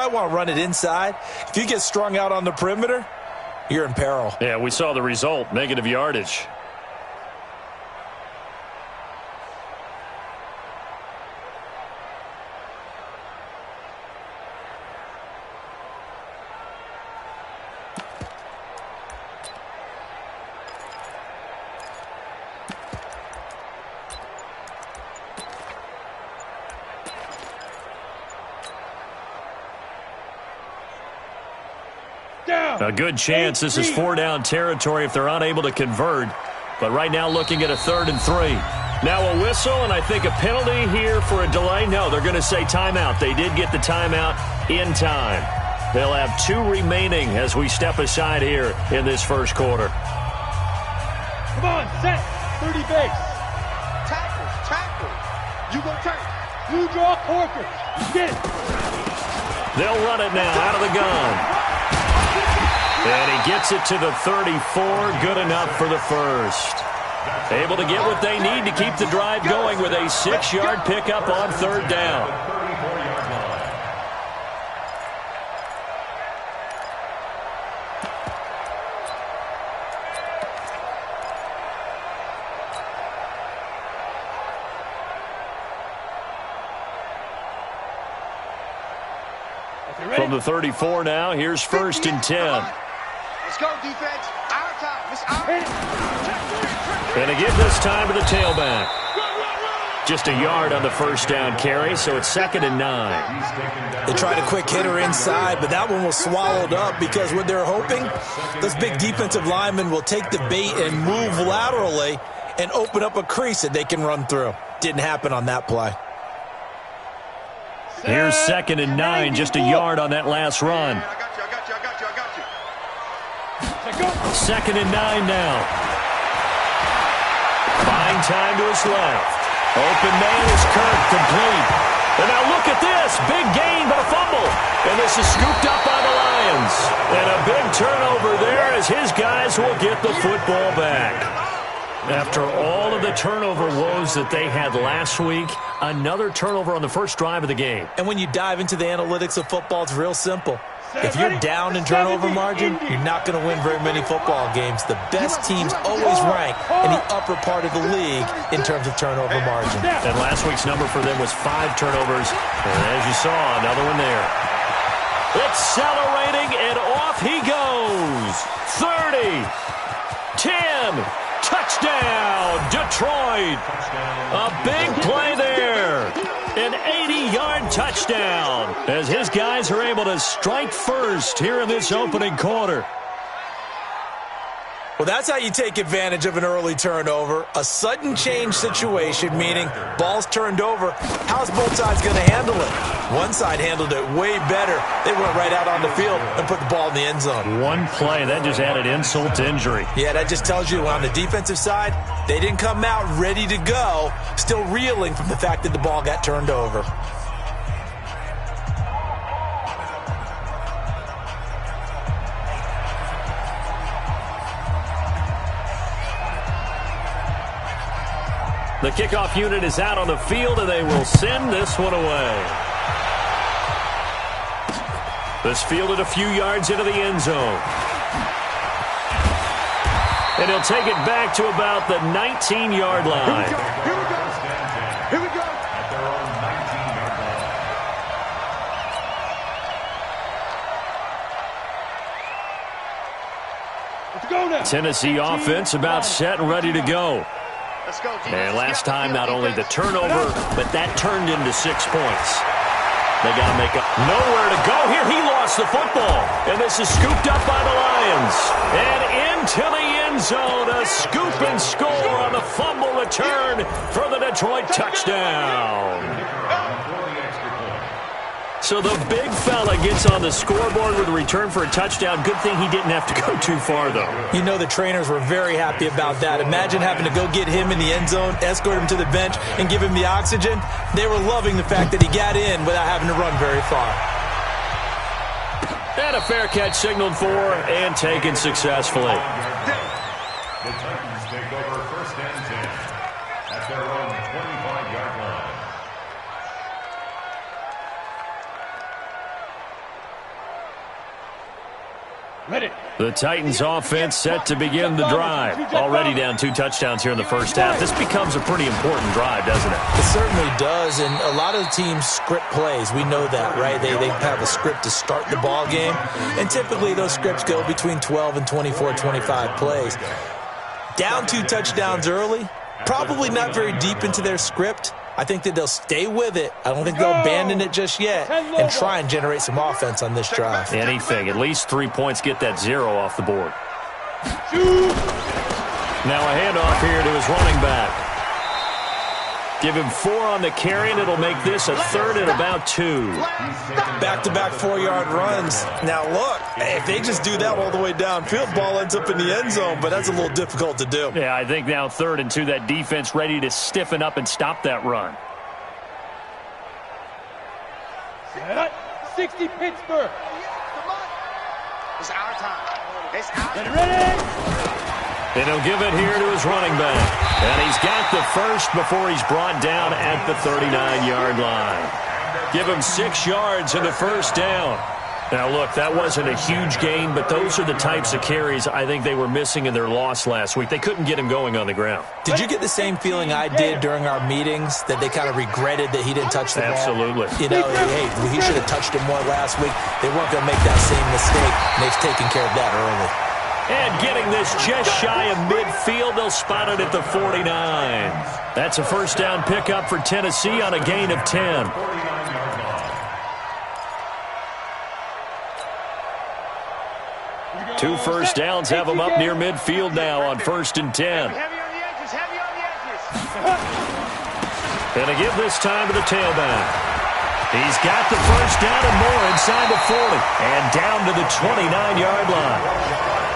might want to run it inside. If you get strung out on the perimeter, you're in peril. Yeah, we saw the result, negative yardage. A good chance this is 4-down territory if they're unable to convert. But right now looking at a 3rd and 3. Now a whistle and I think a penalty here for a delay. No, they're going to say timeout. They did get the timeout in time. They'll have 2 remaining as we step aside here in this first quarter. Come on, set. 30 base. Tackle. You go turn. You draw corker. You get it. They'll run it now out of the gun. And he gets it to the 34. Good enough for the first. Able to get what they need to keep the drive going with a 6-yard pickup on 3rd down. From the 34 now, here's 1st and 10. Let's go, defense. Our time. It's our time. And again this time to the tailback. Just a yard on the 1st down carry, so it's 2nd and 9. They tried a quick hitter inside, but that one was swallowed up because what they're hoping, those big defensive linemen will take the bait and move laterally and open up a crease that they can run through. Didn't happen on that play. Here's 2nd and 9, just a yard on that last run. I got you. 2nd and 9 now. Buying time to his left. Open man is Kirk, complete. And now look at this. Big gain, but a fumble. And this is scooped up by the Lions. And a big turnover there as his guys will get the football back. After all of the turnover woes that they had last week, another turnover on the first drive of the game. And when you dive into the analytics of football, it's real simple. If you're down in turnover margin, you're not going to win very many football games. The best teams always rank in the upper part of the league in terms of turnover margin. And last week's number for them was 5 turnovers. And as you saw, another one there. Accelerating, and off he goes. 30, 10, touchdown, Detroit. A big play there. An 80-yard touchdown as his guys are able to strike first here in this opening quarter. Well, that's how you take advantage of an early turnover. A sudden change situation, meaning ball's turned over. How's both sides going to handle it? One side handled it way better. They went right out on the field and put the ball in the end zone. One play, that just added insult to injury. Yeah, that just tells you on the defensive side, they didn't come out ready to go, still reeling from the fact that the ball got turned over. The kickoff unit is out on the field, and they will send this one away. This fielded a few yards into the end zone. And he'll take it back to about the 19-yard line. Here we go. At their own 19-yard line. Let's go now. Tennessee offense about set and ready to go. Let's go, defense. And last time, not only the turnover, but that turned into 6 points. They got to make up. Nowhere to go here. He lost the football. And this is scooped up by the Lions. And into the end zone. A scoop and score on the fumble return for the Detroit touchdown. So the big fella gets on the scoreboard with a return for a touchdown. Good thing he didn't have to go too far, though. You know the trainers were very happy about that. Imagine having to go get him in the end zone, escort him to the bench, and give him the oxygen. They were loving the fact that he got in without having to run very far. And a fair catch signaled for and taken successfully. The Titans take over 1st and 10 at their own 25-yard line. Ready. The Titans offense set to begin the drive. Already down 2 touchdowns here in the first half. This becomes a pretty important drive, doesn't it? It certainly does, and a lot of teams script plays. We know that, right? They have a script to start the ball game, and typically those scripts go between 12 and 24, 25 plays. Down 2 touchdowns early, probably not very deep into their script. I think that they'll stay with it. I don't think they'll abandon it just yet and try and generate some offense on this drive. Anything. At least 3 points, get that 0 off the board. Now a handoff here to his running back. Give him 4 on the carry, and it'll make this a 3rd and about 2. Back-to-back 4-yard runs. Now, look, if they just do that all the way downfield, ball ends up in the end zone, but that's a little difficult to do. Yeah, I think now 3rd and 2, that defense ready to stiffen up and stop that run. 60 Pittsburgh. It's our time. It's our time. Ready. And he'll give it here to his running back. And he's got the first before he's brought down at the 39-yard line. Give him 6 yards in the first down. Now, look, that wasn't a huge gain, but those are the types of carries I think they were missing in their loss last week. They couldn't get him going on the ground. Did you get the same feeling I did during our meetings, that they kind of regretted that he didn't touch the ball? Absolutely. You know, hey, he should have touched him more last week. They weren't going to make that same mistake, and they've taken care of that early. And getting this just shy of midfield, they'll spot it at the 49. That's a first down pickup for Tennessee on a gain of 10. Two first downs have them up near midfield now on 1st and 10. Heavy on the edges, heavy on the edges. And to give this time to the tailback. He's got the first down and more inside the 40. And down to the 29-yard line.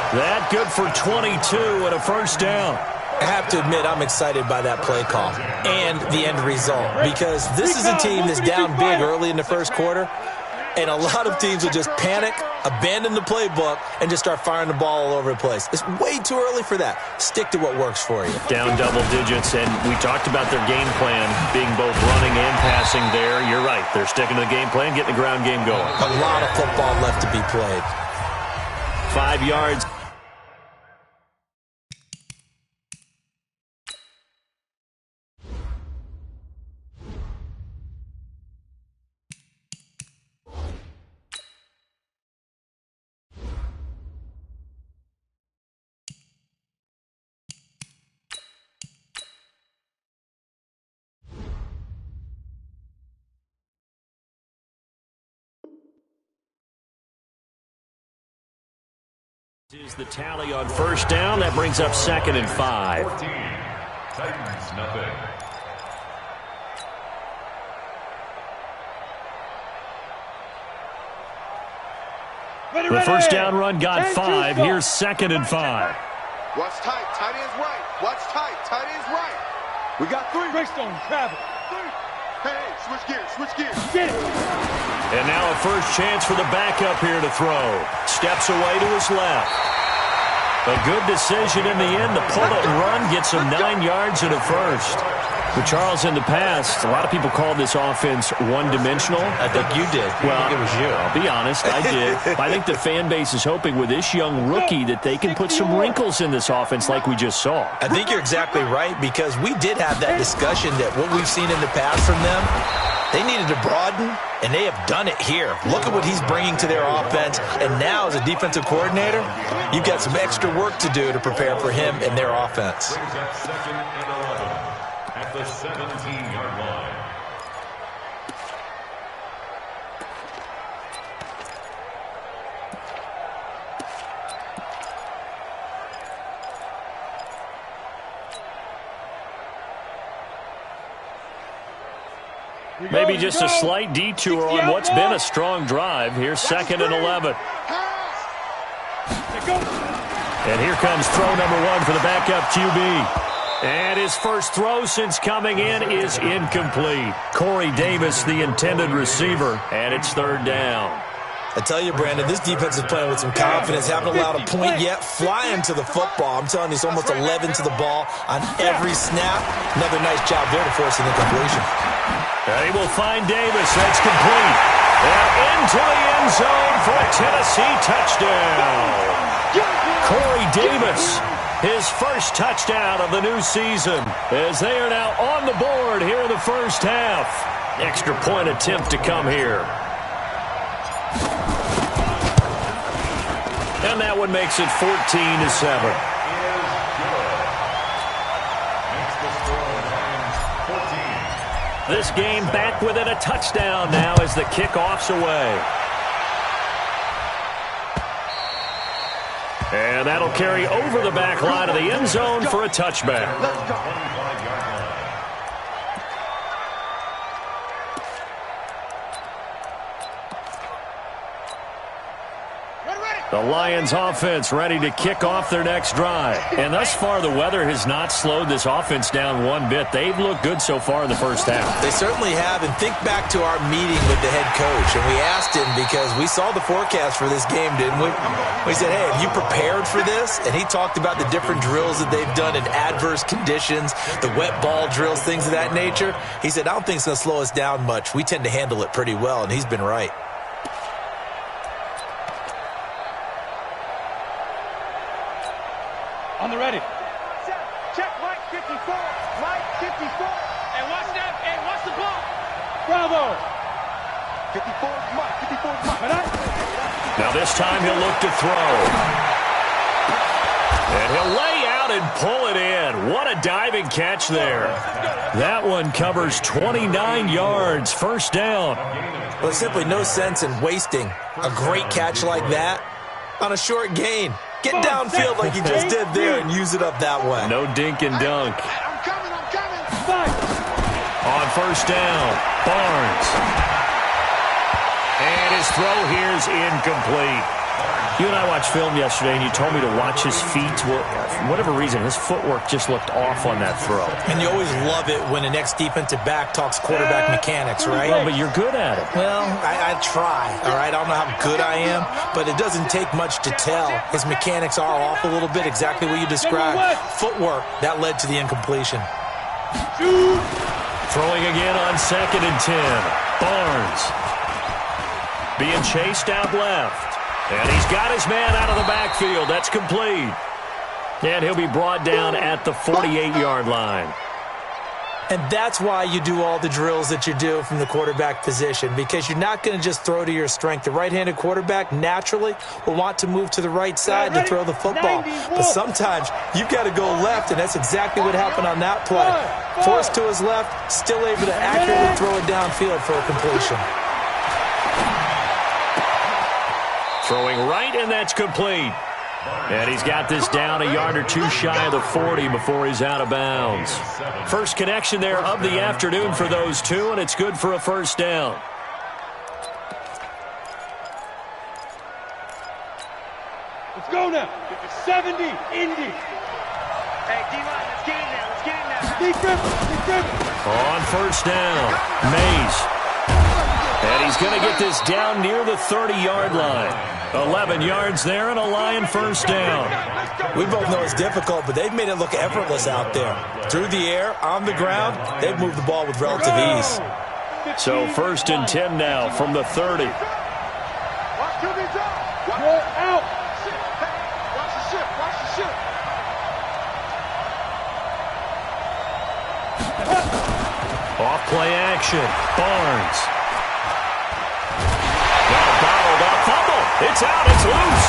That good for 22 and a first down. I have to admit, I'm excited by that play call and the end result, because this is a team that's down big early in the first quarter, and a lot of teams will just panic, abandon the playbook, and just start firing the ball all over the place. It's way too early for that. Stick to what works for you. Down double digits, and we talked about their game plan being both running and passing there. You're right. They're sticking to the game plan, getting the ground game going. A lot of football left to be played. 5 yards. Is the tally on first down. That brings up 2nd and 5. 14. Titans, nothing. The first down run got 5. Here's 2nd and 5. Watch tight. Tight end's right. Watch tight. Tight end's right. We got 3. Greystone, travel. Hey, switch gears. Switch gears. Get it. And now a first chance for the backup here to throw. Steps away to his left. A good decision in the end to pull it and run. Gets him 9 yards and a first. But Charles, in the past, a lot of people call this offense one-dimensional. I think you did. Well, I think it was you. I'll be honest, I did. I think the fan base is hoping with this young rookie that they can put some wrinkles in this offense like we just saw. I think you're exactly right, because we did have that discussion that what we've seen in the past from them, they needed to broaden, and they have done it here. Look at what he's bringing to their offense, and now as a defensive coordinator, you've got some extra work to do to prepare for him and their offense. Brings up 2nd and 11 at the 17-yard line. Maybe just a slight detour on what's been a strong drive. Here's 2nd and 11. And here comes throw number 1 for the backup QB. And his first throw since coming in is incomplete. Corey Davis, the intended receiver, and it's 3rd down. I tell you, Brandon, this defense is playing with some confidence. Haven't allowed a point yet. Flying to the football. I'm telling you, it's almost 11 to the ball on every snap. Another nice job there to force an incompletion. They will find Davis. That's complete. And into the end zone for a Tennessee touchdown. Corey Davis, his first touchdown of the new season, as they are now on the board here in the first half. Extra point attempt to come here. And that one makes it 14-7. This game back within a touchdown now as the kickoff's away. And that'll carry over the back line of the end zone for a touchback. The Lions offense ready to kick off their next drive. And thus far, the weather has not slowed this offense down one bit. They've looked good so far in the first half. They certainly have. And think back to our meeting with the head coach. And we asked him, because we saw the forecast for this game, didn't we? We said, hey, have you prepared for this? And he talked about the different drills that they've done in adverse conditions, the wet ball drills, things of that nature. He said, I don't think it's going to slow us down much. We tend to handle it pretty well, and he's been right. On the ready. Check, Mike 54. Mike 54. And watch that. And watch the ball. Bravo. 54, Mike. 54, Mike. Now this time he'll look to throw. And he'll lay out and pull it in. What a diving catch there. That one covers 29 yards. First down. Well, there's simply no sense in wasting a great catch like that on a short gain. Get downfield like you just did there and use it up that way. No dink and dunk. I'm coming. On first down, Barnes. And his throw here is incomplete. You and I watched film yesterday, and you told me to watch his feet. Well, for whatever reason, his footwork just looked off on that throw. And you always love it when an ex-defensive back talks quarterback mechanics, right? Well, but you're good at it. Well, I try, all right? I don't know how good I am, but it doesn't take much to tell. His mechanics are off a little bit, exactly what you described. Footwork, that led to the incompletion. Throwing again on 2nd and 10. Barnes. Being chased out left. And he's got his man out of the backfield. That's complete. And he'll be brought down at the 48-yard line. And that's why you do all the drills that you do from the quarterback position, because you're not going to just throw to your strength. The right-handed quarterback naturally will want to move to the right side to throw the football. But sometimes you've got to go left, and that's exactly what happened on that play. Forced to his left, still able to accurately throw it downfield for a completion. Throwing right, and that's complete. And he's got this down a yard or two shy of the 40 before he's out of bounds. First connection there of the afternoon for those two, and it's good for a first down. Let's go now. 70, Indy. Hey, D-line, let's get in there. Let's get in there. Deep grip. On first down, Mays. And he's going to get this down near the 30-yard line. 11 yards there and a Lion first down. We both know it's difficult, but they've made it look effortless out there. Through the air, on the ground, they've moved the ball with relative ease. So 1st and 10 now from the 30. Go out. Watch the ship. Watch the ship. Off play action. Barnes. It's out. It's loose.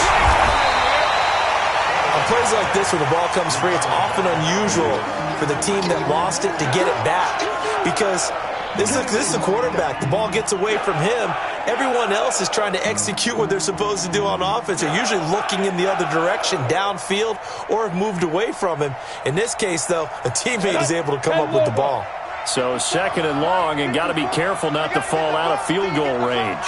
On plays like this where the ball comes free, it's often unusual for the team that lost it to get it back, because this is the quarterback. The ball gets away from him. Everyone else is trying to execute what they're supposed to do on offense. They're usually looking in the other direction, downfield, or have moved away from him. In this case, though, a teammate is able to come up with the ball. So 2nd and long, and got to be careful not to fall out of field goal range.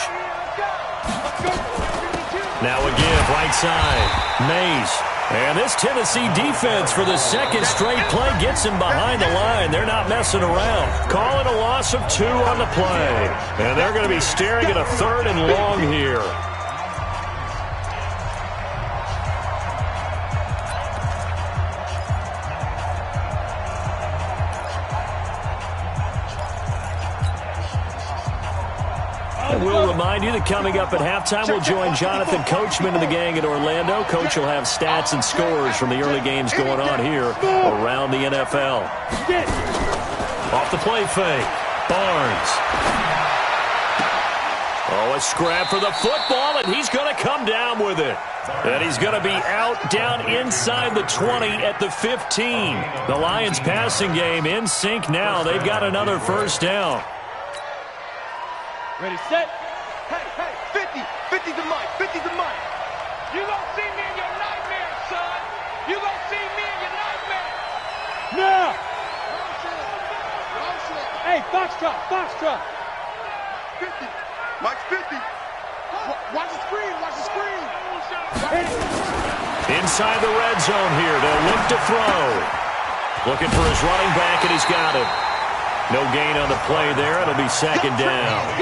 Now a give, right side, Mays. And this Tennessee defense for the second straight play gets him behind the line. They're not messing around. Calling a loss of 2 on the play. And they're going to be staring at a 3rd and long here. And we'll remind remind you that coming up at halftime, we'll join Jonathan Coachman and the gang at Orlando. Coach will have stats and scores from the early games going on here around the NFL. Off the play fake. Barnes. Oh, a scrap for the football, and he's going to come down with it. And he's going to be out down inside the 20 at the 15. The Lions passing game in sync now. They've got another first down. Ready, set. Hey, 50 to Mike, 50 to Mike. You gonna see me in your nightmare, son. You gonna see me in your nightmare. Now. Hey, Foxtrot. 50. Mike's 50. Watch the screen. Inside the red zone here. They'll look to throw. Looking for his running back, and he's got it. No gain on the play there. It'll be second down.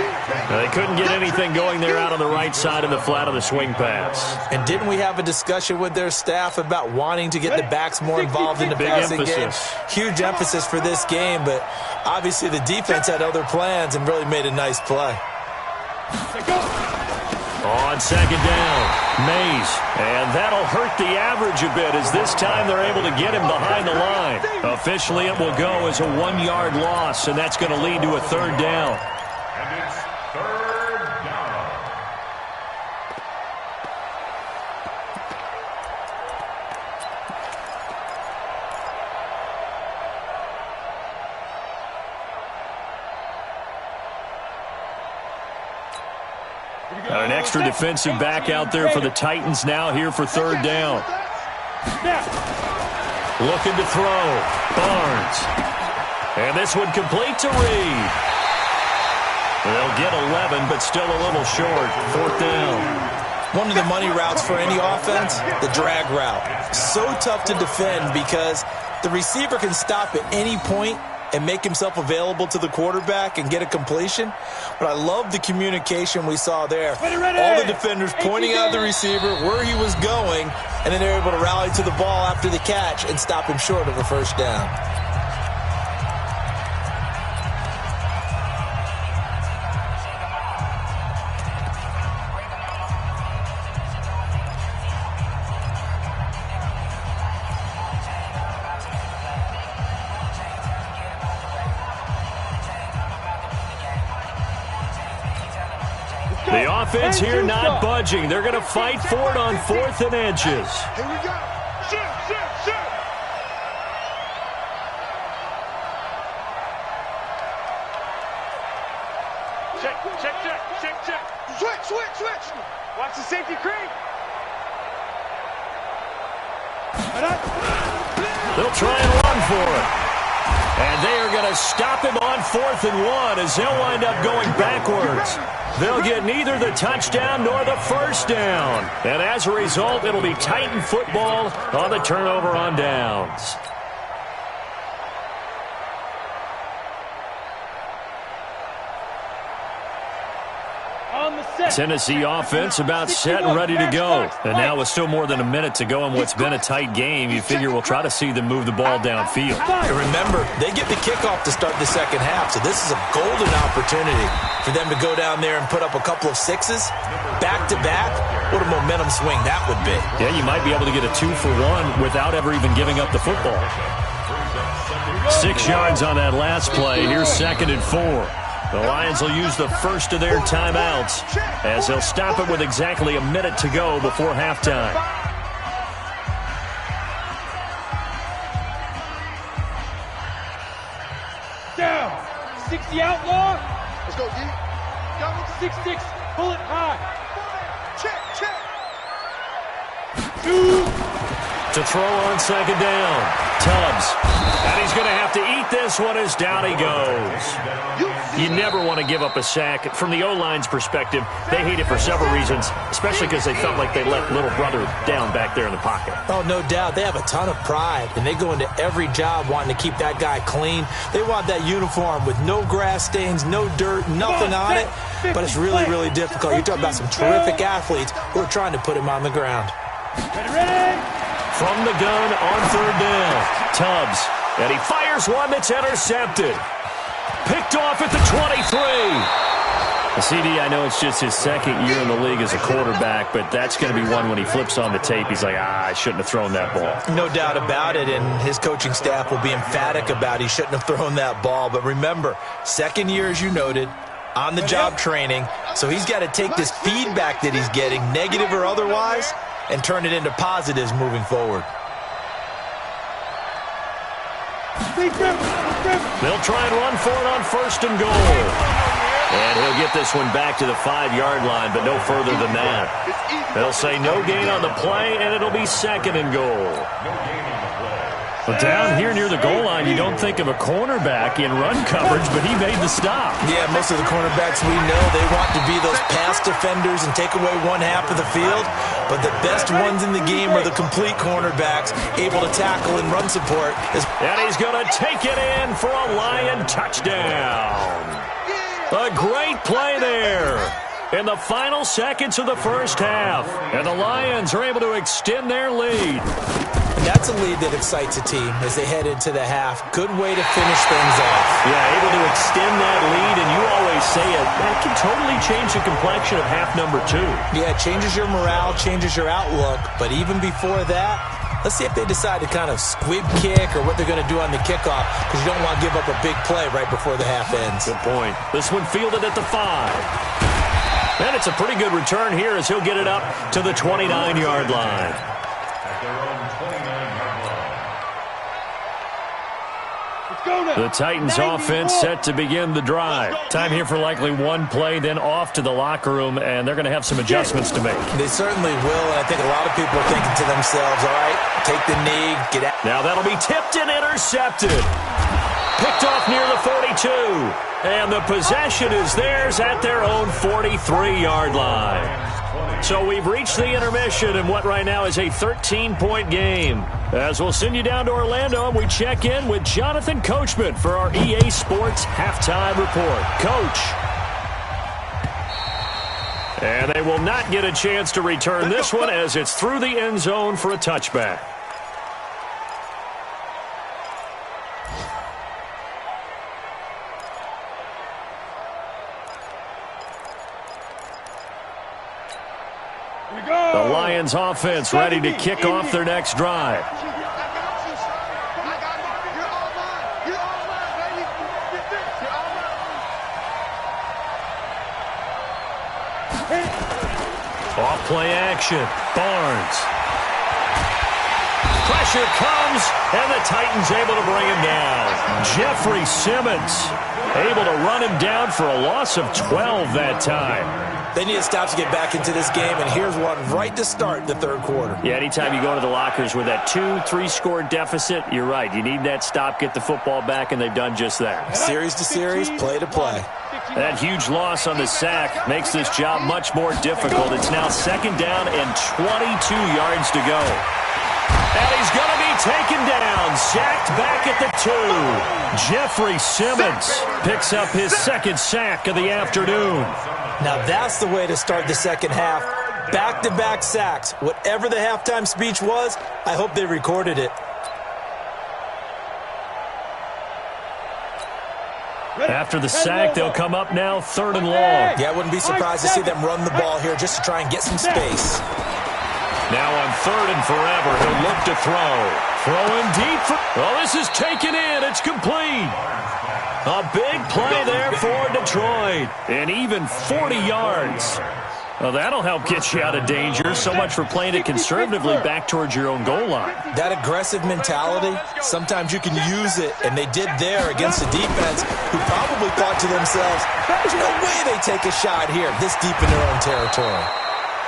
Now, they couldn't get anything going there out on the right side of the flat of the swing pass. And didn't we have a discussion with their staff about wanting to get the backs more involved in the passing game? Huge emphasis for this game, but obviously the defense had other plans and really made a nice play. On second down, Mays. And that'll hurt the average a bit as this time they're able to get him behind the line. Officially, it will go as a 1-yard loss, and that's going to lead to a third down. And it's third down. Got an extra defensive back out there for the Titans now here for third down. Looking to throw. Barnes. And this one complete to Reed. They'll get 11, but still a little short. Fourth down. One of the money routes for any offense, the drag route. So tough to defend because the receiver can stop at any point and make himself available to the quarterback and get a completion. But I love the communication we saw there. All the defenders pointing out the receiver, where he was going, and then they're able to rally to the ball after the catch and stop him short of a first down. The offense here not budging. They're going to fight for it on 4th and inches. Here we go. Shoot. Check. Switch. Watch the safety creep. They'll try and run for it. And they are going to stop him on 4th and 1 as they'll wind up going backwards. They'll get neither the touchdown nor the first down. And as a result, it'll be Titan football on the turnover on downs. Tennessee offense about set and ready to go. And now with still more than a minute to go in what's been a tight game, you figure we'll try to see them move the ball downfield. And remember, they get the kickoff to start the second half, so this is a golden opportunity for them to go down there and put up a couple of sixes back-to-back. What a momentum swing that would be. Yeah, you might be able to get a 2-for-1 without ever even giving up the football. 6 yards on that last play. Here's 2nd and 4. The Lions will use the first of their timeouts as they'll stop it with exactly a minute to go before halftime. Down. 60 outlaw. Let's go, D. 6-6. Pull it high. Check. 2. To throw on second down. Tubbs. And he's going to have to eat this one as down he goes. You never want to give up a sack. From the O-line's perspective, they hate it for several reasons, especially because they felt like they let little brother down back there in the pocket. Oh, no doubt. They have a ton of pride, and they go into every job wanting to keep that guy clean. They want that uniform with no grass stains, no dirt, nothing on it. But it's really, really difficult. You're talking about some terrific athletes who are trying to put him on the ground. Ready. From the gun on third down, Tubbs. And he fires one that's intercepted. Picked off at the 23. CD, I know it's just his second year in the league as a quarterback, but that's going to be one when he flips on the tape, he's like, I shouldn't have thrown that ball. No doubt about it, and his coaching staff will be emphatic about he shouldn't have thrown that ball. But remember, second year, as you noted, on-the-job training, so he's got to take this feedback that he's getting, negative or otherwise, and turn it into positives moving forward. They'll try and run for it on 1st and goal. And he'll get this one back to the 5-yard line, but no further than that. They'll say no gain on the play, and it'll be 2nd and goal. Well, down here near the goal line, you don't think of a cornerback in run coverage, but he made the stop. Yeah, most of the cornerbacks we know, they want to be those pass defenders and take away one half of the field. But the best ones in the game are the complete cornerbacks, able to tackle and run support. And he's going to take it in for a Lion touchdown. A great play there in the final seconds of the first half. And the Lions are able to extend their lead. And that's a lead that excites a team as they head into the half. Good way to finish things off. Yeah, able to extend that lead, and you always say it, that can totally change the complexion of half number 2. Yeah, it changes your morale, changes your outlook. But even before that, let's see if they decide to kind of squib kick or what they're going to do on the kickoff, because you don't want to give up a big play right before the half ends. Good point. This one fielded at the 5. And it's a pretty good return here as he'll get it up to the 29-yard line. At their own 29-yard line. The Titans offense set to begin the drive. Time here for likely one play, then off to the locker room, and they're going to have some adjustments to make. They certainly will, and I think a lot of people are thinking to themselves, all right, take the knee, get out. Now that'll be tipped and intercepted. Picked off near the 42. And the possession is theirs at their own 43-yard line. So we've reached the intermission in what right now is a 13-point game. As we'll send you down to Orlando, and we check in with Jonathan Coachman for our EA Sports Halftime Report. Coach. And they will not get a chance to return this one as it's through the end zone for a touchback. The Lions offense ready to kick off their next drive. Off play action. Barnes. Pressure comes, and the Titans able to bring him down. Jeffrey Simmons able to run him down for a loss of 12 that time. They need to stop to get back into this game, and here's one right to start the third quarter. Yeah, anytime you go to the lockers with that 2-3 score deficit, you're right. You need that stop, get the football back, and they've done just that. Series to series, play to play. That huge loss on the sack makes this job much more difficult. It's now 2nd down and 22 yards to go. And he's going to be taken down, sacked back at the 2. Jeffrey Simmons picks up his 2nd sack of the afternoon. Now that's the way to start the second half. Back-to-back sacks. Whatever the halftime speech was, I hope they recorded it. After the sack, they'll come up now 3rd and long. Yeah, I wouldn't be surprised to see them run the ball here just to try and get some space. Now on 3rd and forever, he'll look to throw. Throwing deep. Well, this is taken in. It's complete. A big play there for Detroit. And even 40 yards. Well, that'll help get you out of danger. So much for playing it conservatively back towards your own goal line. That aggressive mentality, sometimes you can use it, and they did there against a defense who probably thought to themselves, there's no way they take a shot here this deep in their own territory.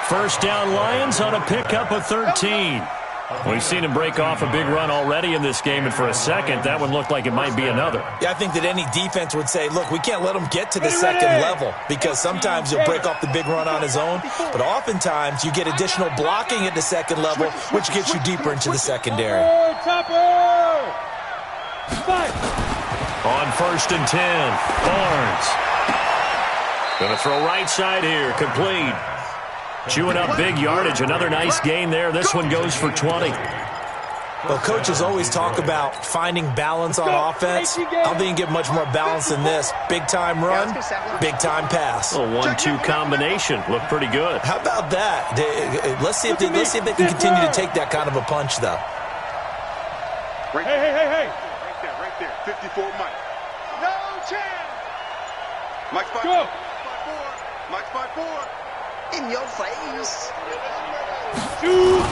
First down Lions on a pickup of 13. We've seen him break off a big run already in this game, and for a second, that one looked like it might be another. Yeah, I think that any defense would say, look, we can't let him get to the second level, because sometimes he'll break off the big run on his own, but oftentimes you get additional blocking at the second level, which gets you deeper into the secondary. On 1st and 10, Barnes. Going to throw right side here, complete. Chewing up big yardage. Another nice gain there. This one goes for 20. Well, coaches always talk about finding balance on offense. I don't think you can get much more balance than this. Big-time run, big-time pass. A 1-2 combination. Looked pretty good. How about that? Let's see if they can continue to take that kind of a punch, though. Hey. Right there. 54 Mike. No chance. Mike's by Go. 4. Mike's by 4. In your face. Shoot.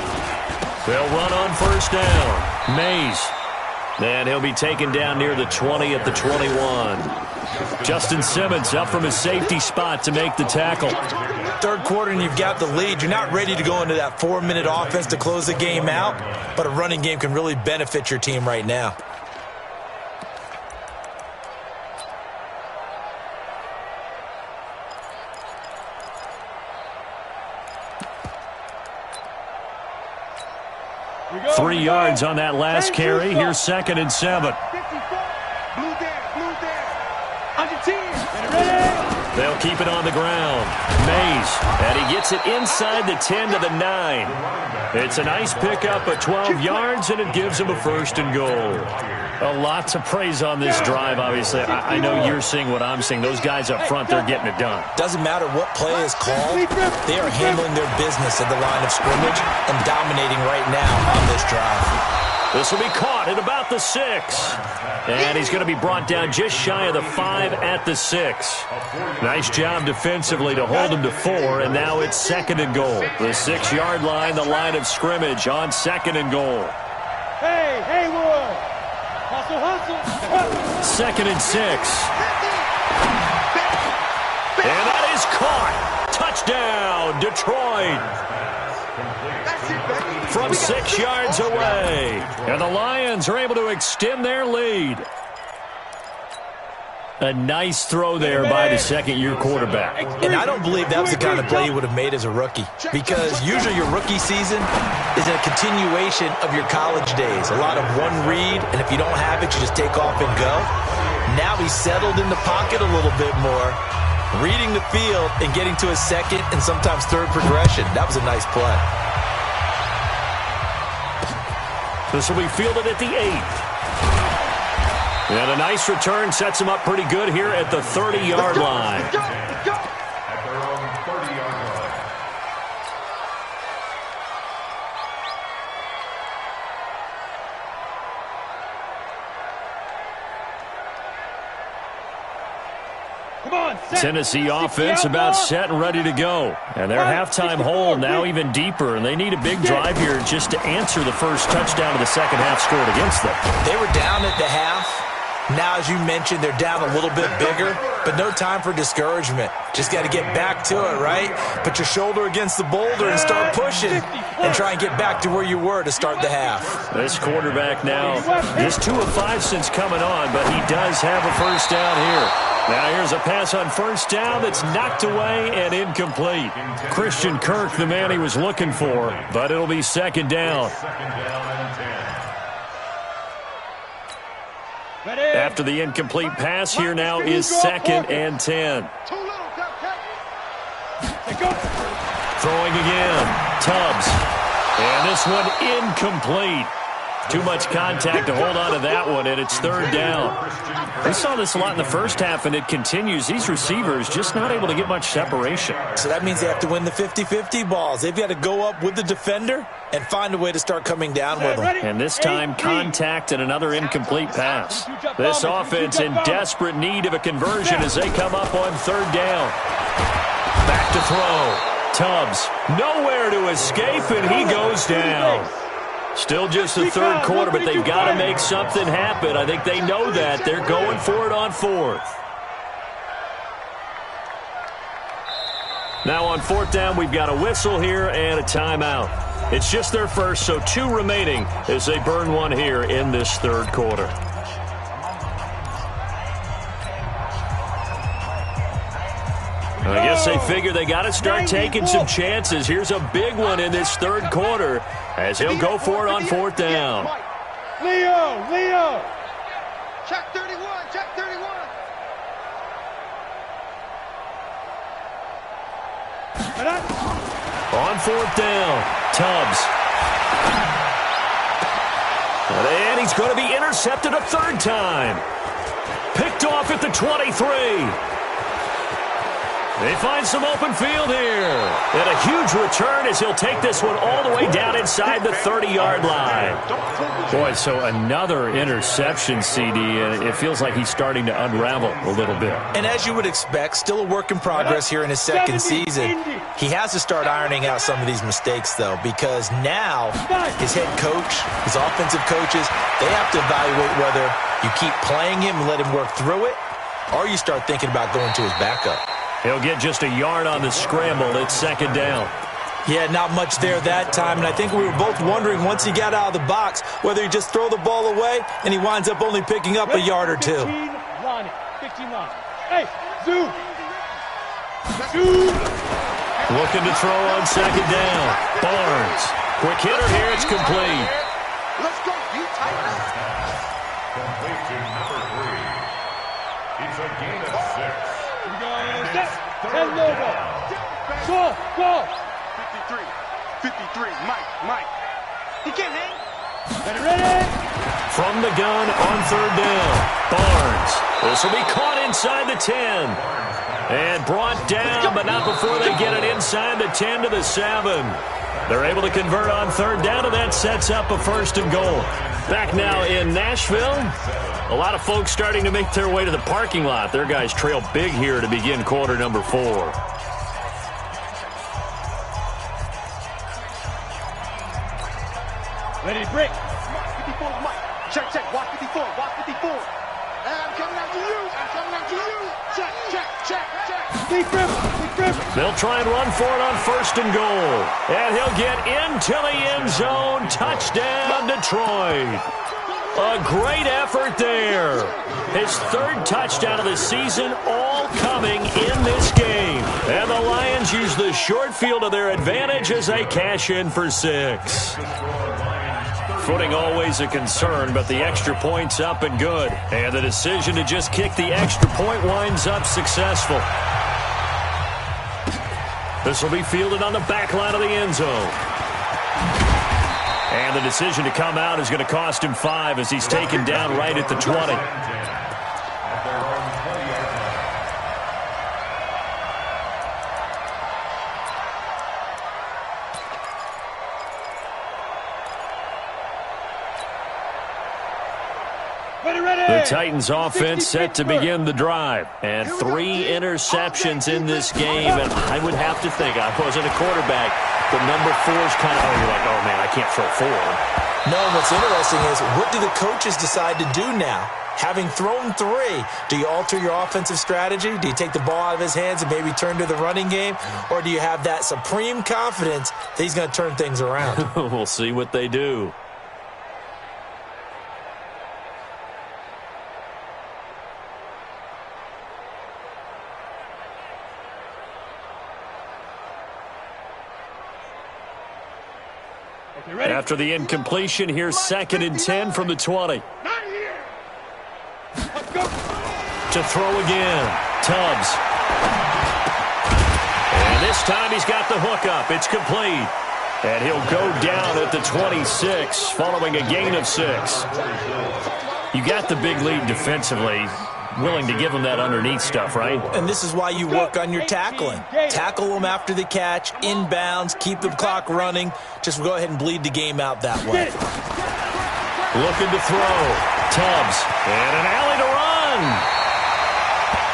They'll run on first down. Mays. And he'll be taken down near the 20 at the 21. Justin Simmons up from his safety spot to make the tackle. Third quarter and you've got the lead. You're not ready to go into that 4-minute offense to close the game out, but a running game can really benefit your team right now. Go, 3 yards on that last carry. Here's 2nd and 7. 54. Blue down. On your team. Ready? They'll keep it on the ground. Mays, and he gets it inside the 10 to the 9. It's a nice pickup of 12 yards, and it gives him a 1st and goal. A lot to praise on this drive, obviously. I know you're seeing what I'm seeing. Those guys up front, they're getting it done. Doesn't matter what play is called. They are handling their business at the line of scrimmage and dominating right now on this drive. This will be caught at about the 6. And he's going to be brought down just shy of the 5 at the 6. Nice job defensively to hold him to 4, and now it's 2nd and goal. The 6-yard line, the line of scrimmage on 2nd and goal. Hey, Haywood. Hustle. 2nd and 6. And that is caught. Touchdown, Detroit. From 6 yards away. And the Lions are able to extend their lead. A nice throw there by the second-year quarterback. And I don't believe that was the kind of play he would have made as a rookie, because usually your rookie season is a continuation of your college days. A lot of one read, and if you don't have it, you just take off and go. Now he's settled in the pocket a little bit more, reading the field and getting to his second and sometimes third progression. That was a nice play. This will be fielded at the 8. And a nice return sets him up pretty good here at the 30-yard line. At their own 30-yard line. Come on, set. Tennessee offense about set and ready to go. And their halftime hole now even deeper, and they need a big drive here just to answer the first touchdown of the second half scored against them. They were down at the half. Now, as you mentioned, they're down a little bit bigger, but no time for discouragement. Just got to get back to it, right? Put your shoulder against the boulder and start pushing and try and get back to where you were to start the half. This quarterback now just 2 of 5 since coming on, but he does have a first down here. Now here's a pass on first down that's knocked away and incomplete. Christian Kirk, the man he was looking for, but it'll be second down. After the incomplete pass, here now is 2nd and 10. Throwing again. Tubbs. And this one incomplete. Too much contact to hold on to that one, and it's third down. We saw this a lot in the first half, and it continues. These receivers just not able to get much separation. So that means they have to win the 50-50 balls. They've got to go up with the defender and find a way to start coming down with them. And this time, contact and another incomplete pass. This offense in desperate need of a conversion as they come up on third down. Back to throw. Tubbs, nowhere to escape, and he goes down. Still just the third quarter, but they've got to make something happen. I think they know that. They're going for it on fourth. Now on fourth down, we've got a whistle here and a timeout. It's just their first, so 2 remaining as they burn one here in this third quarter. I guess they figure they got to start taking some chances. Here's a big one in this third quarter as he'll go for it on fourth down. Leo. Check 31. On fourth down, Tubbs. And he's going to be intercepted a third time. Picked off at the 23. They find some open field here. And a huge return as he'll take this one all the way down inside the 30-yard line. Boy, so another interception, CD, and it feels like he's starting to unravel a little bit. And as you would expect, still a work in progress here in his second season. He has to start ironing out some of these mistakes, though, because now his head coach, his offensive coaches, they have to evaluate whether you keep playing him and let him work through it, or you start thinking about going to his backup. He'll get just a yard on the scramble. It's second down. Yeah, not much there that time, and I think we were both wondering once he got out of the box whether he just throw the ball away and he winds up only picking up a yard or two. 15 line. Hey, Zoo. Looking to throw on second down. Barnes. Quick hitter here. It's complete. Let's go, you Titans. Complete to number 3. It's a gain of 6. Hello, go. 53, Mike. He can't hang. Ready. From the gun on third down. Barnes. This will be caught inside the 10. And brought down, but not before they get it inside the 10 to the 7. They're able to convert on third down, and that sets up a first and goal. Back now in Nashville. A lot of folks starting to make their way to the parking lot. Their guys trail big here to begin quarter number 4. Ready, break. 54, Mike. Check. Watch 54. And I'm coming after you. Check. Deep rip. They'll try and run for it on first and goal. And he'll get into the end zone. Touchdown, Detroit. A great effort there. His third touchdown of the season, all coming in this game. And the Lions use the short field to their advantage as they cash in for 6. Footing always a concern, but the extra point's up and good. And the decision to just kick the extra point winds up successful. This will be fielded on the back line of the end zone. And the decision to come out is going to cost him 5 as he's taken down right at the 20. The Titans offense set to begin the drive. And 3 interceptions in this game. And I would have to think, I wasn't a quarterback, but number 4 is kind of, you're like, oh man, I can't throw 4. No, what's interesting is what do the coaches decide to do now? Having thrown 3, do you alter your offensive strategy? Do you take the ball out of his hands and maybe turn to the running game? Or do you have that supreme confidence that he's going to turn things around? We'll see what they do. After the incompletion, here's 2nd and 10 from the 20. To throw again. Tubbs. And this time he's got the hookup. It's complete. And he'll go down at the 26 following a gain of 6. You got the big lead defensively. Willing to give him that underneath stuff, right? And this is why you work on your tackling. Tackle them after the catch, inbounds, keep the clock running. Just go ahead and bleed the game out that way. Looking to throw. Tubbs. And an alley to run.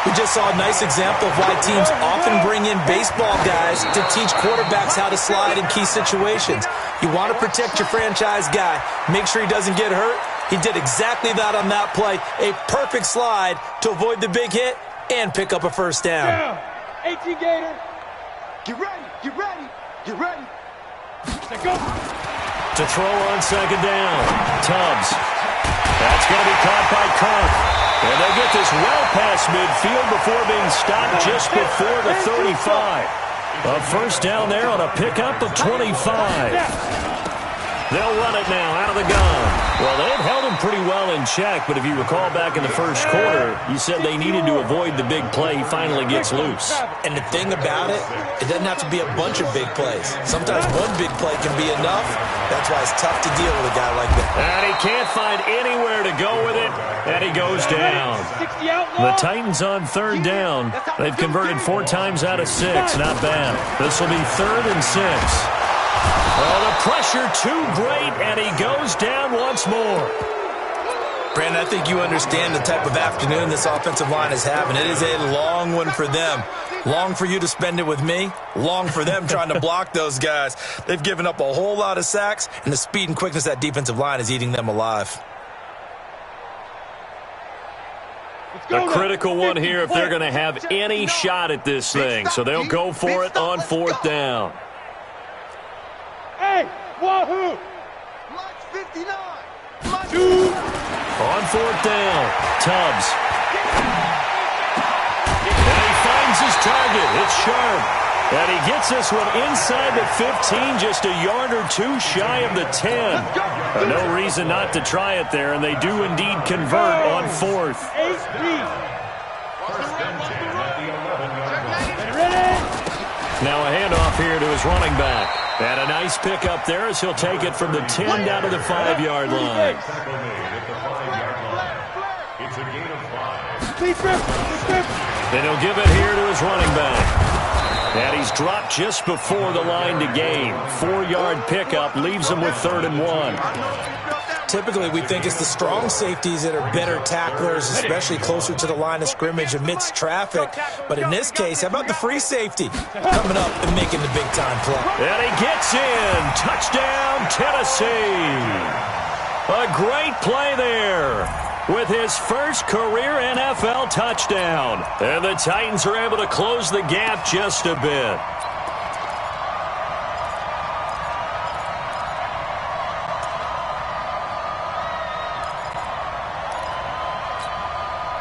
We just saw a nice example of why teams often bring in baseball guys to teach quarterbacks how to slide in key situations. You want to protect your franchise guy. Make sure he doesn't get hurt. He did exactly that on that play. A perfect slide to avoid the big hit and pick up a first down. 18 Gator. Get ready. Let's go. To throw on second down. Tubbs. That's going to be caught by Kirk. And they'll get this well past midfield before being stopped just before the 35. A first down there on a pickup of 25. They'll run it now out of the gun. Well, they've held him pretty well in check, but if you recall back in the first quarter, you said they needed to avoid the big play. He finally gets loose. And the thing about it, it doesn't have to be a bunch of big plays. Sometimes one big play can be enough. That's why it's tough to deal with a guy like that. And he can't find anywhere to go with it, and he goes down. The Titans on third down. They've converted 4 times out of 6. Not bad. This will be 3rd and 6. Oh, the pressure too great, and he goes down once more. Brandon, I think you understand the type of afternoon this offensive line is having. It is a long one for them. Long for you to spend it with me. Long for them trying to block those guys. They've given up a whole lot of sacks, and the speed and quickness of that defensive line is eating them alive. A critical one here if they're going to have any shot at this thing. So they'll go for it on 4th down. Hey, wahoo! Line 59. On 4th down, Tubbs. And he finds his target. It's sharp. And he gets this one inside the 15, just a yard or 2 shy of the 10. No reason not to try it there, and they do indeed convert on 4th. Now a handoff here to his running back. And a nice pickup there as he'll take it from the 10 down to the 5-yard line. It's a gain of 5. And he'll give it here to his running back. And he's dropped just before the line to gain. 4-yard pickup leaves him with 3rd and 1. Typically, we think it's the strong safeties that are better tacklers, especially closer to the line of scrimmage amidst traffic. But in this case, how about the free safety coming up and making the big-time play? And he gets in. Touchdown, Tennessee. A great play there with his first career NFL touchdown. And the Titans are able to close the gap just a bit.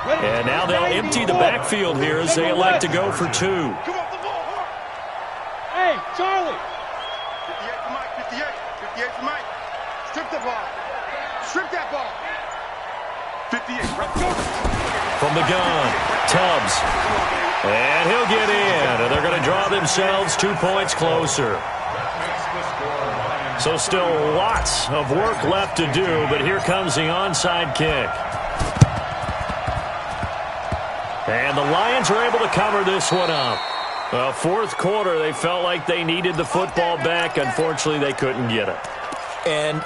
And now they'll empty the backfield here as they elect to go for 2. Come off the ball, hard. Hey, Charlie. 58 for Mike, 58. 58 for Mike. Strip the ball. Strip that ball. 58. Right, go. From the gun, Tubbs. And he'll get in. And they're going to draw themselves 2 points closer. So still lots of work left to do, but here comes the onside kick. And the Lions are able to cover this one up. Well, 4th quarter, they felt like they needed the football back. Unfortunately, they couldn't get it. And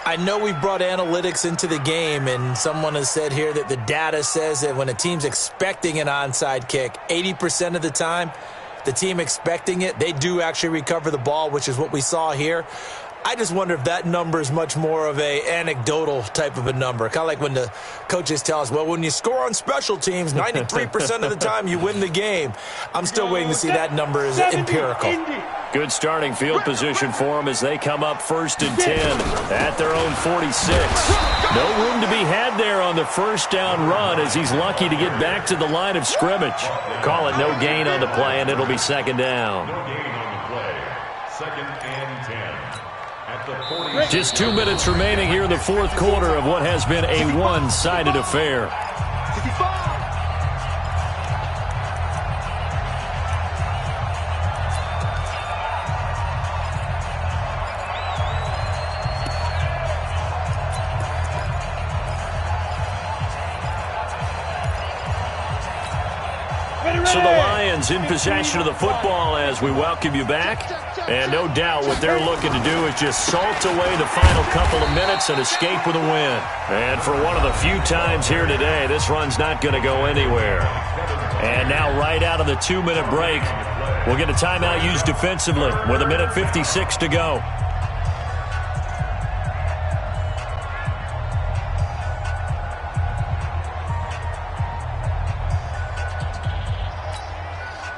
I know we brought analytics into the game, and someone has said here that the data says that when a team's expecting an onside kick, 80% of the time, the team expecting it, they do actually recover the ball, which is what we saw here. I just wonder if that number is much more of a anecdotal type of a number. Kind of like when the coaches tell us, well, when you score on special teams, 93% of the time you win the game. I'm still waiting to see that number is empirical. Good starting field position for them as they come up 1st and 10 at their own 46. No room to be had there on the 1st down run as he's lucky to get back to the line of scrimmage. Call it no gain on the play, and it'll be 2nd down. No gain on the play. 2nd and 10. Just 2 minutes remaining here in the 4th quarter of what has been a one-sided affair. 55. So the Lions in possession of the football as we welcome you back. And no doubt what they're looking to do is just salt away the final couple of minutes and escape with a win. And for one of the few times here today, this run's not going to go anywhere. And now right out of the 2-minute break, we'll get a timeout used defensively with 1:56 to go.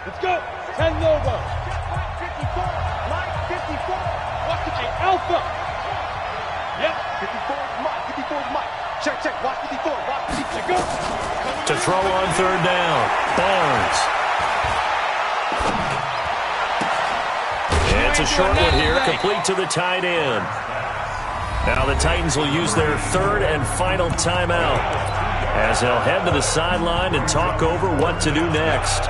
Let's go. 10 Nova. Mike 54. Mike 54. Watch the check. Alpha. Yep. 54 is Mike. 54 is Mike. Check, check. Watch 54. Watch 54. Go. To throw on 3rd down. Barnes. It's a short one here, complete to the tight end. Now the Titans will use their third and final timeout as they'll head to the sideline and talk over what to do next.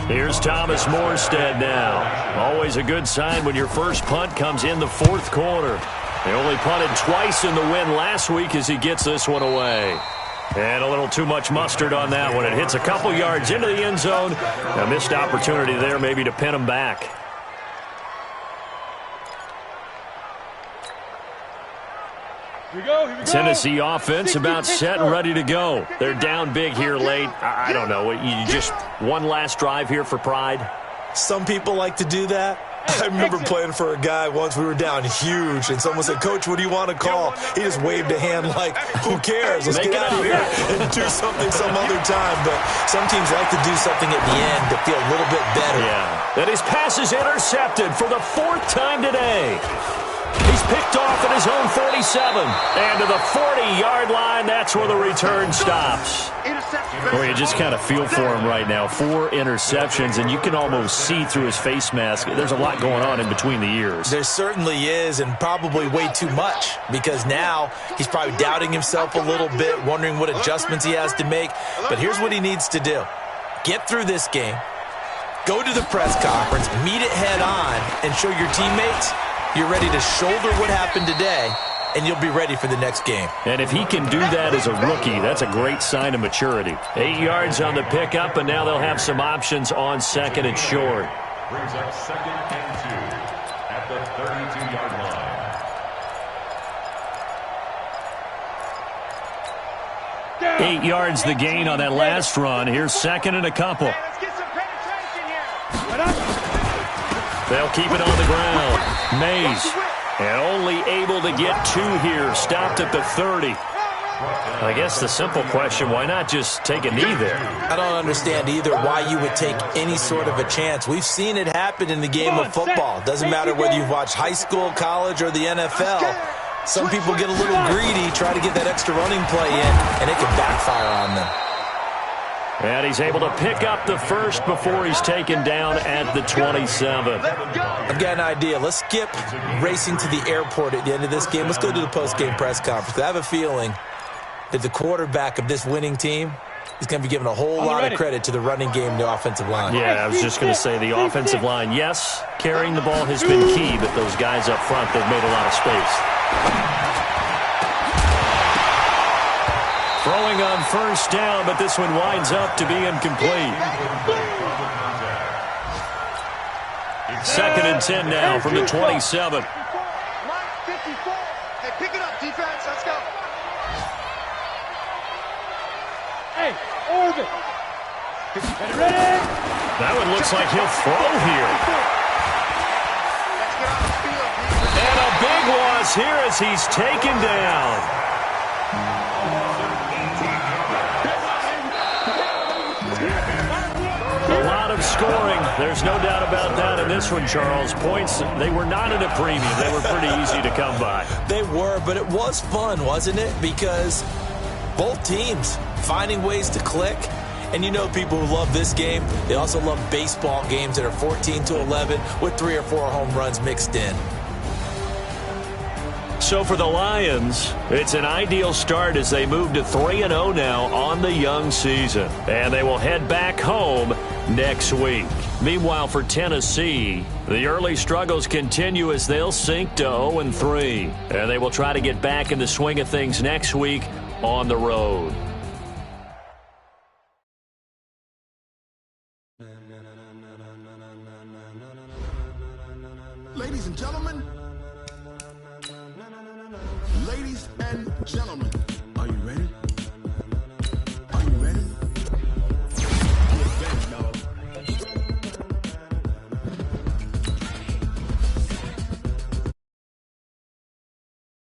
Here's Thomas Morstead now. Always a good sign when your first punt comes in the fourth quarter. They only punted twice in the win last week as he gets this one away. And a little too much mustard on that one. It hits a couple yards into the end zone. A missed opportunity there maybe to pin him back. Here we go. Tennessee offense about set and ready to go. They're down big here late. I don't know. You just one last drive here for pride? Some people like to do that. I remember playing for a guy once. We were down huge, and someone said, "Coach, what do you want to call?" He just waved a hand like, "Who cares? Let's get out of here and do something some other time." But some teams like to do something at the end to feel a little bit better. Yeah. And his pass is intercepted for the fourth time today. He's picked off at his own 47. And to the 40-yard line, that's where the return stops. Well, you just kind of feel for him right now. 4 interceptions, and you can almost see through his face mask. There's a lot going on in between the ears. There certainly is, and probably way too much, because now he's probably doubting himself a little bit, wondering what adjustments he has to make. But here's what he needs to do. Get through this game, go to the press conference, meet it head on, and show your teammates you're ready to shoulder what happened today, and you'll be ready for the next game. And if he can do that as a rookie, that's a great sign of maturity. 8 yards on the pickup, and now they'll have some options on second and short. Brings up 2nd and 2 at the 32-yard line. 8 yards the gain on that last run. Here's second and a couple. Let's get some penetration here. They'll keep it on the ground. Mays, and only able to get 2 here. Stopped at the 30. I guess the simple question, why not just take a knee there? I don't understand either why you would take any sort of a chance. We've seen it happen in the game of football. Doesn't matter whether you've watched high school, college, or the NFL. Some people get a little greedy, try to get that extra running play in, and it can backfire on them. And he's able to pick up the first before he's taken down at the 27. I've got an idea. Let's skip racing to the airport at the end of this game. Let's go to the post-game press conference. I have a feeling that the quarterback of this winning team is going to be given a whole lot of credit to the running game and the offensive line. Yeah, I was just going to say the offensive line, yes, carrying the ball has been key, but those guys up front, they've made a lot of space. Throwing on first down, but this one winds up to be incomplete. 2nd and 10 now from the 27. Line 54. Hey, pick it up, defense. Let's go. Hey, orbit. Ready? That one looks like he'll throw here. Let's get on the field, defense. And a big loss here as he's taken down. A lot of scoring. There's no doubt about that in this one, Charles. Points, they were not at a premium. They were pretty easy to come by. They were, but it was fun, wasn't it? Because both teams finding ways to click. And you know people who love this game, they also love baseball games that are 14-11 with 3 or 4 home runs mixed in. So for the Lions, it's an ideal start as they move to 3-0 now on the young season. And they will head back home next week. Meanwhile, for Tennessee, the early struggles continue as they'll sink to 0-3. And they will try to get back in the swing of things next week on the road. Ladies and gentlemen,